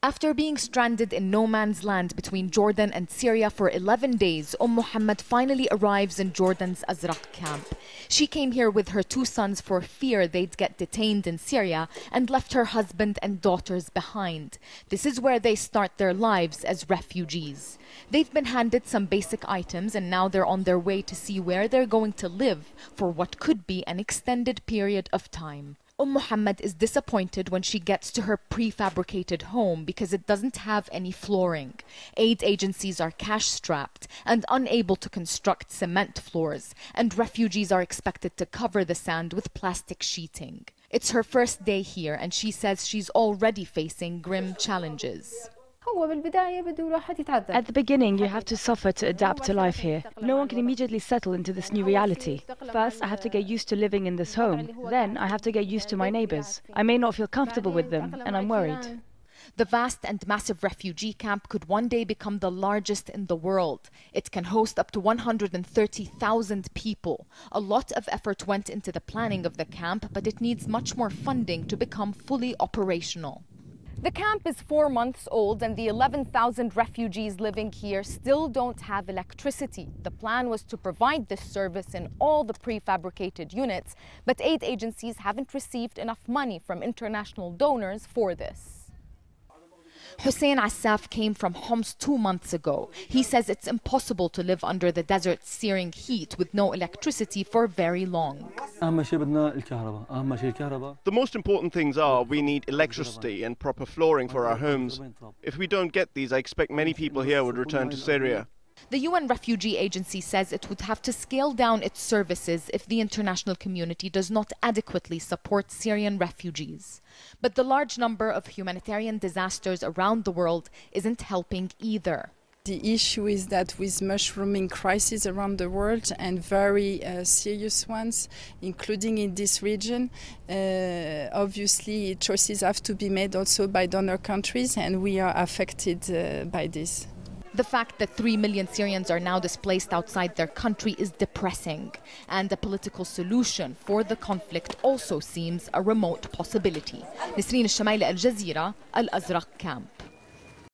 After being stranded in no man's land between Jordan and Syria for 11 days, MOHAMMAD finally arrives in Jordan's Azraq camp. She came here with her 2 sons for fear they'd get detained in Syria and left her husband and daughters behind. This is where they start their lives as refugees. They've been handed some basic items and now they're on their way to see where they're going to live for what could be an extended period of time. MOHAMMAD is disappointed when she gets to her prefabricated home because it doesn't have any flooring. Aid agencies are cash-strapped and unable to construct cement floors, and refugees are expected to cover the sand with plastic sheeting. It's her first day here, and she says she's already facing grim challenges. At the beginning, you have to suffer to adapt to life here. No one can immediately settle into this new reality. First, I have to get used to living in this home. Then, I have to get used to my neighbors. I may not feel comfortable with them, and I'm worried. The vast and massive refugee camp could one day become the largest in the world. It can host up to 130,000 people. A lot of effort went into the planning of the camp, but it needs much more funding to become fully operational. The camp is 4 months old and the 11,000 refugees living here still don't have electricity. The plan was to provide this service in all the prefabricated units, but aid agencies haven't received enough money from international donors for this. HUSSEIN came from Homs 2 months ago. He says it's impossible to live under the desert's searing heat with no electricity for very long. The most important things are we need electricity and proper flooring for our homes. If we don't get these, I expect many people here would return to Syria. The UN Refugee Agency says it would have to scale down its services if the international community does not adequately support Syrian refugees. But the large number of humanitarian disasters around the world isn't helping either. The issue is that with mushrooming crises around the world and very serious ones, including in this region, obviously choices have to be made also by donor countries, and we are affected by this. The fact that 3 million Syrians are now displaced outside their country is depressing, and a political solution for the conflict also seems a remote possibility. Nisreen El-Shamayleh, Jazeera, Al-Azraq camp.